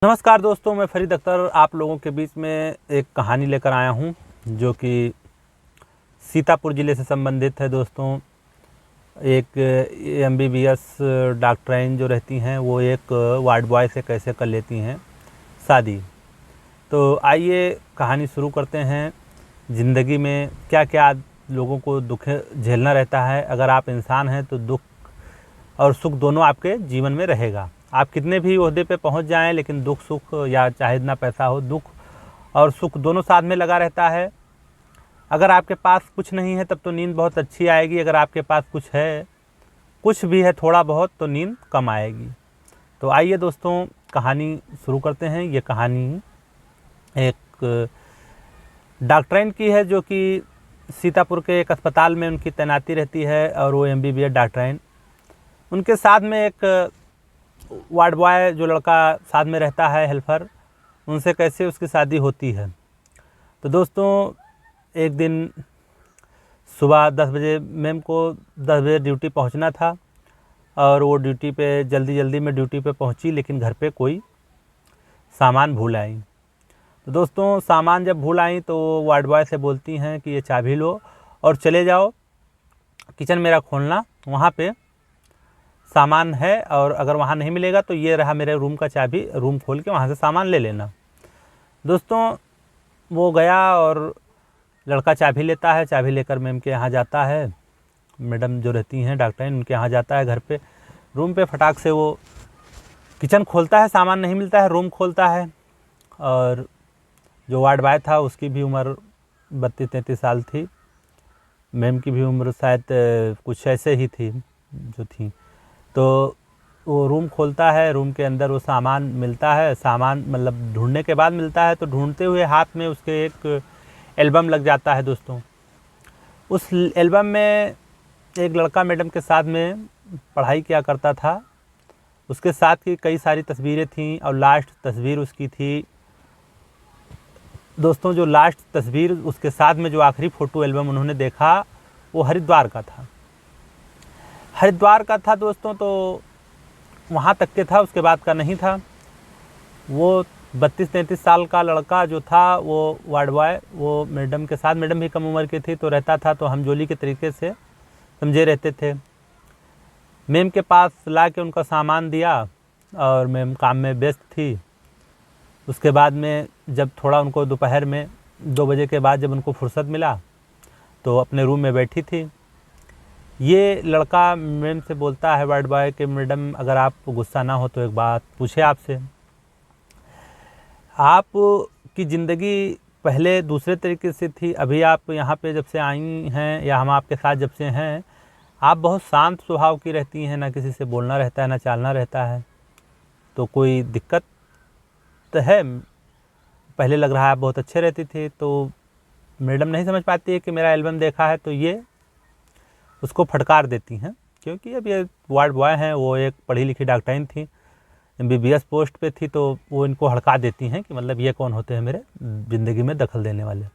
नमस्कार दोस्तों, मैं फरीद अख्तर आप लोगों के बीच में एक कहानी लेकर आया हूं जो कि सीतापुर ज़िले से संबंधित है। दोस्तों, एक एमबीबीएस डॉक्टराइन जो रहती हैं वो एक वार्ड बॉय से कैसे कर लेती हैं शादी। तो आइए कहानी शुरू करते हैं। ज़िंदगी में क्या क्या लोगों को दुख झेलना रहता है। अगर आप इंसान हैं तो दुख और सुख दोनों आपके जीवन में रहेगा। आप कितने भी ओहदे पे पहुंच जाएं, लेकिन दुख सुख या चाहे इतना पैसा हो, दुख और सुख दोनों साथ में लगा रहता है। अगर आपके पास कुछ नहीं है तब तो नींद बहुत अच्छी आएगी। अगर आपके पास कुछ है, कुछ भी है थोड़ा बहुत, तो नींद कम आएगी। तो आइए दोस्तों कहानी शुरू करते हैं। ये कहानी एक डॉक्टराइन की है जो कि सीतापुर के एक अस्पताल में उनकी तैनाती रहती है और वो एमबीबीएस डॉक्टराइन। उनके साथ में एक वार्ड बॉय जो लड़का साथ में रहता है, हेल्पर, उनसे कैसे उसकी शादी होती है। तो दोस्तों, एक दिन सुबह 10 बजे मैम को 10 बजे ड्यूटी पहुंचना था और वो ड्यूटी पे जल्दी में ड्यूटी पे पहुंची, लेकिन घर पे कोई सामान भूल आई। तो दोस्तों, सामान जब भूल आई तो वार्ड बॉय से बोलती हैं कि ये चाबी लो और चले जाओ, किचन मेरा खोलना, वहाँ पे सामान है, और अगर वहाँ नहीं मिलेगा तो ये रहा मेरे रूम का चाबी, रूम खोल के वहाँ से सामान ले लेना। दोस्तों, वो गया और लड़का चाबी लेता है। चाबी लेकर मैम के यहाँ जाता है, मैडम जो रहती हैं डॉक्टराइन, उनके यहाँ जाता है। घर पे रूम पे फटाक से वो किचन खोलता है, सामान नहीं मिलता है, रूम खोलता है। और जो वार्ड बॉय था उसकी भी उम्र 32-33 साल थी। मैम की भी उम्र शायद कुछ ऐसे ही थी जो थी। तो वो रूम खोलता है, रूम के अंदर वो सामान मिलता है। सामान मतलब ढूंढने के बाद मिलता है, तो ढूंढते हुए हाथ में उसके एक एल्बम लग जाता है। दोस्तों, उस एल्बम में एक लड़का मैडम के साथ में पढ़ाई किया करता था, उसके साथ की कई सारी तस्वीरें थीं और लास्ट तस्वीर उसकी थी। दोस्तों, जो लास्ट तस्वीर उसके साथ में जो आखिरी फ़ोटो एल्बम उन्होंने देखा वो हरिद्वार का था। दोस्तों, तो वहाँ तक के था, उसके बाद का नहीं था। वो 32-33 साल का लड़का जो था, वो वार्ड बॉय, वो मैडम के साथ, मैडम भी कम उम्र की थी तो रहता था, तो हमजोली के तरीके से समझे रहते थे। मैम के पास ला के उनका सामान दिया और मैम काम में व्यस्त थी। उसके बाद में जब थोड़ा उनको दोपहर में 2 बजे के बाद जब उनको फुर्सत मिला तो अपने रूम में बैठी थी। ये लड़का मैम से बोलता है, वार्ड बॉय, कि मैडम अगर आप गुस्सा ना हो तो एक बात पूछे आपसे। आप की ज़िंदगी पहले दूसरे तरीके से थी, अभी आप यहाँ पे जब से आई हैं या हम आपके साथ जब से हैं, आप बहुत शांत स्वभाव की रहती हैं, ना किसी से बोलना रहता है, ना चालना रहता है। तो कोई दिक्कत तो है? पहले लग रहा है आप बहुत अच्छे रहती थी। तो मैडम नहीं समझ पाती है कि मेरा एल्बम देखा है, तो ये उसको फटकार देती हैं, क्योंकि अब ये वार्ड बॉय हैं, वो एक पढ़ी लिखी डॉक्टराइन थी, एमबीबीएस पोस्ट पे थी, तो वो इनको हड़का देती हैं कि मतलब ये कौन होते हैं मेरे ज़िंदगी में दखल देने वाले।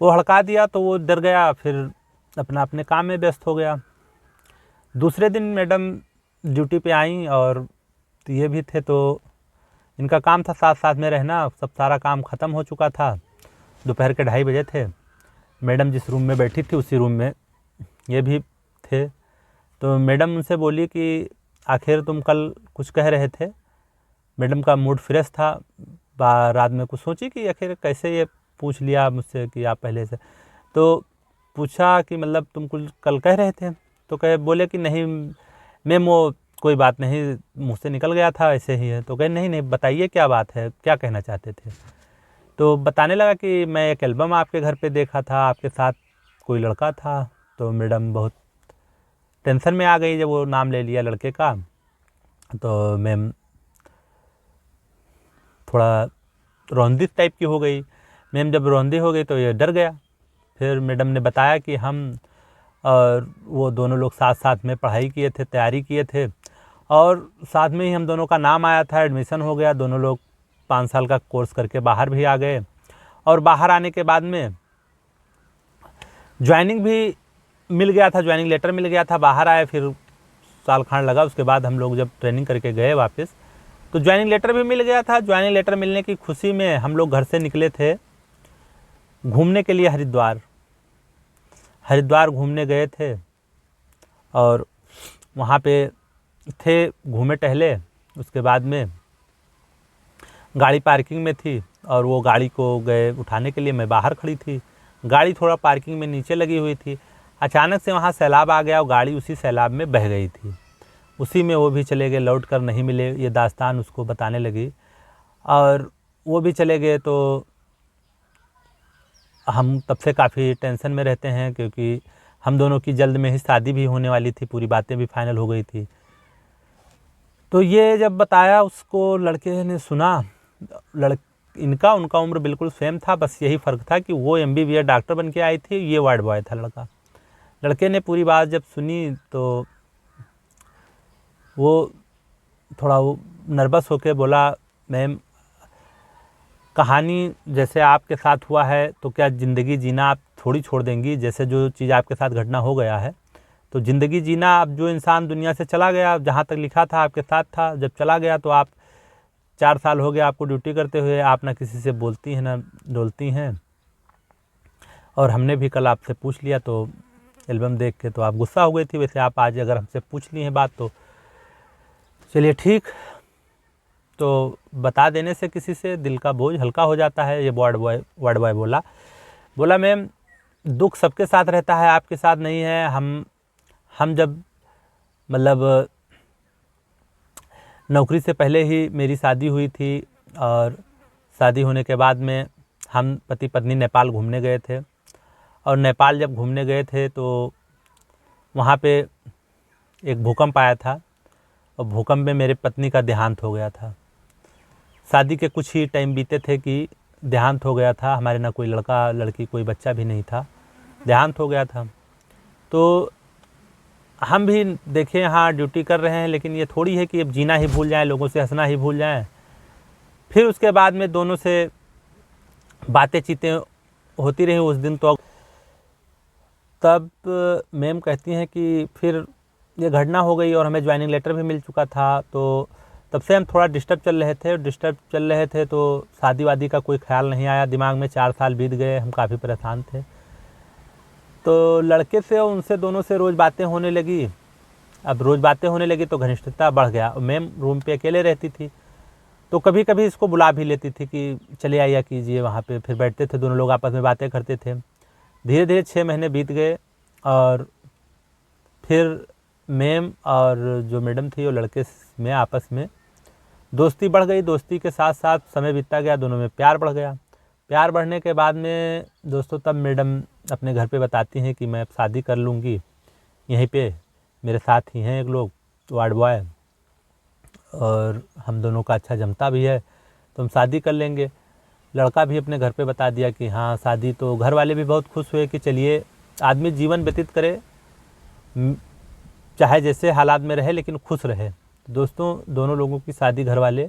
वो हड़का दिया तो वो डर गया, फिर अपने काम में व्यस्त हो गया। दूसरे दिन मैडम ड्यूटी पे आई और ये भी थे, तो इनका काम था साथ साथ में रहना। सब सारा काम ख़त्म हो चुका था, दोपहर के 2:30 बजे थे। मैडम जिस रूम में बैठी थी उसी रूम में ये भी थे। तो मैडम उनसे बोली कि आखिर तुम कल कुछ कह रहे थे। मैडम का मूड फ्रेश था, रात में कुछ सोची कि आखिर कैसे ये पूछ लिया मुझसे कि आप पहले से। तो पूछा कि मतलब तुम कुछ कल कह रहे थे। तो बोले कि नहीं मैम, वो कोई बात नहीं, मुँह से निकल गया था, ऐसे ही है। तो कहे नहीं बताइए क्या बात है, क्या कहना चाहते थे। तो बताने लगा कि मैं एक एल्बम आपके घर पे देखा था, आपके साथ कोई लड़का था। तो मैडम बहुत टेंशन में आ गई जब वो नाम ले लिया लड़के का। तो मैम थोड़ा रौंदी टाइप की हो गई। मैम जब रौंदी हो गई तो ये डर गया। फिर मैडम ने बताया कि हम और वो दोनों लोग साथ साथ में पढ़ाई किए थे, तैयारी किए थे, और साथ में ही हम दोनों का नाम आया था, एडमिशन हो गया। दोनों लोग 5 साल का कोर्स करके बाहर भी आ गए, और बाहर आने के बाद में ज्वाइनिंग भी मिल गया था, ज्वाइनिंग लेटर मिल गया था। बाहर आए, फिर साल खान लगा। उसके बाद हम लोग जब ट्रेनिंग करके गए वापस, तो ज्वाइनिंग लेटर भी मिल गया था। ज्वाइनिंग लेटर मिलने की खुशी में हम लोग घर से निकले थे घूमने के लिए हरिद्वार। हरिद्वार घूमने गए थे और वहाँ पे थे, घूमे टहले। उसके बाद में गाड़ी पार्किंग में थी और वो गाड़ी को गए उठाने के लिए, मैं बाहर खड़ी थी। गाड़ी थोड़ा पार्किंग में नीचे लगी हुई थी। अचानक से वहाँ सैलाब आ गया और गाड़ी उसी सैलाब में बह गई थी। उसी में वो भी चले गए, लौट कर नहीं मिले। ये दास्तान उसको बताने लगी और वो भी चले गए। तो हम तब से काफ़ी टेंशन में रहते हैं, क्योंकि हम दोनों की जल्द में ही शादी भी होने वाली थी, पूरी बातें भी फाइनल हो गई थी। तो ये जब बताया उसको, लड़के ने सुना। इनका उनका उम्र बिल्कुल सेम था, बस यही फ़र्क था कि वो MBBS डॉक्टर बन के आई थी, ये वार्ड बॉय था लड़का। लड़के ने पूरी बात जब सुनी तो वो थोड़ा नर्वस होकर बोला, मैम कहानी जैसे आपके साथ हुआ है तो क्या ज़िंदगी जीना आप थोड़ी छोड़ देंगी? जैसे जो चीज़ आपके साथ घटना हो गया है तो ज़िंदगी जीना, अब जो इंसान दुनिया से चला गया, जहाँ तक लिखा था आपके साथ था, जब चला गया तो आप 4 साल हो गया आपको ड्यूटी करते हुए, आप ना किसी से बोलती हैं ना डोलती हैं। और हमने भी कल आपसे पूछ लिया तो एल्बम देख के तो आप गुस्सा हो गई थी। वैसे आप आज अगर हमसे पूछ ली हैं बात तो चलिए ठीक, तो बता देने से किसी से दिल का बोझ हल्का हो जाता है। ये वार्ड बॉय बोला मैम दुख सबके साथ रहता है, आपके साथ नहीं है। हम जब मतलब नौकरी से पहले ही मेरी शादी हुई थी और शादी होने के बाद में हम पति पत्नी नेपाल घूमने गए थे। और नेपाल जब घूमने गए थे तो वहाँ पे एक भूकंप आया था और भूकंप में मेरे पत्नी का देहांत हो गया था। शादी के कुछ ही टाइम बीते थे कि देहांत हो गया था। हमारे ना कोई लड़का लड़की कोई बच्चा भी नहीं था, देहांत हो गया था। तो हम भी देखें यहाँ ड्यूटी कर रहे हैं, लेकिन ये थोड़ी है कि अब जीना ही भूल जाएं, लोगों से हंसना ही भूल जाएं। फिर उसके बाद में दोनों से बातें चीतें होती रही उस दिन। तो तब मैम कहती हैं कि फिर ये घटना हो गई और हमें ज्वाइनिंग लेटर भी मिल चुका था। तो तब से हम थोड़ा डिस्टर्ब चल रहे थे तो शादी वादी का कोई ख्याल नहीं आया दिमाग में। 4 साल बीत गए, हम काफ़ी परेशान थे। तो लड़के से और उनसे दोनों से रोज़ बातें होने लगी। अब रोज़ बातें होने लगी तो घनिष्ठता बढ़ गया। मैम रूम पे अकेले रहती थी तो कभी कभी इसको बुला भी लेती थी कि चले आइए कीजिए वहाँ पे। फिर बैठते थे दोनों लोग आपस में बातें करते थे। धीरे धीरे 6 महीने बीत गए और फिर मैम और जो मैडम थी वो लड़के में आपस में दोस्ती बढ़ गई। दोस्ती के साथ साथ समय बीतता गया, दोनों में प्यार बढ़ गया। प्यार बढ़ने के बाद में दोस्तों तब मैडम अपने घर पे बताती हैं कि मैं अब शादी कर लूँगी, यहीं पे मेरे साथ ही हैं एक लोग वार्ड बॉय और हम दोनों का अच्छा जमता भी है तो हम शादी कर लेंगे। लड़का भी अपने घर पे बता दिया कि हाँ शादी। तो घर वाले भी बहुत खुश हुए कि चलिए आदमी जीवन व्यतीत करे, चाहे जैसे हालात में रहे लेकिन खुश रहे। दोस्तों दोनों लोगों की शादी घर वाले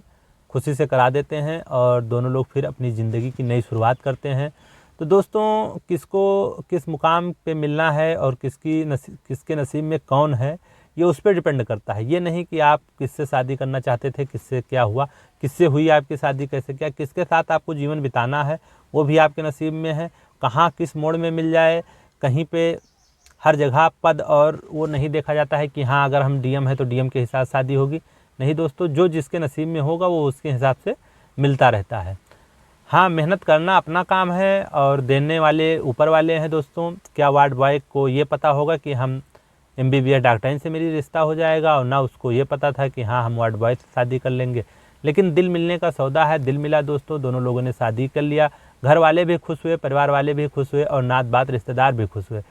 खुशी से करा देते हैं और दोनों लोग फिर अपनी ज़िंदगी की नई शुरुआत करते हैं। तो दोस्तों किसको किस मुकाम पे मिलना है और किसके नसीब में कौन है, ये उस पर डिपेंड करता है। ये नहीं कि आप किससे शादी करना चाहते थे, किससे क्या हुआ, किससे हुई आपकी शादी, कैसे क्या, किसके साथ आपको जीवन बिताना है वो भी आपके नसीब में है। कहाँ किस मोड़ में मिल जाए, कहीं पे हर जगह पद और वो नहीं देखा जाता है कि हाँ अगर हम DM है तो DM के हिसाब से शादी होगी। नहीं दोस्तों, जो जिसके नसीब में होगा वो उसके हिसाब से मिलता रहता है। हाँ मेहनत करना अपना काम है और देने वाले ऊपर वाले हैं। दोस्तों क्या वार्ड बॉय को ये पता होगा कि हम MBBS डॉक्टराइन से मेरी रिश्ता हो जाएगा, और ना उसको ये पता था कि हाँ हम वार्ड बॉय से शादी कर लेंगे। लेकिन दिल मिलने का सौदा है, दिल मिला दोस्तों, दोनों लोगों ने शादी कर लिया। घर वाले भी खुश हुए, परिवार वाले भी खुश हुए और नात बात रिश्तेदार भी खुश हुए।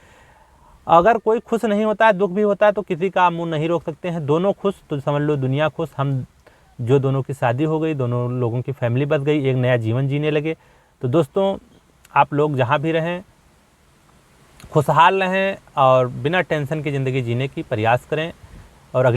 अगर कोई खुश नहीं होता है, दुख भी होता है तो किसी का मुंह नहीं रोक सकते हैं। दोनों खुश तो समझ लो दुनिया खुश। हम जो दोनों की शादी हो गई, दोनों लोगों की फैमिली बच गई, एक नया जीवन जीने लगे। तो दोस्तों आप लोग जहाँ भी रहें खुशहाल रहें और बिना टेंशन की ज़िंदगी जीने की प्रयास करें।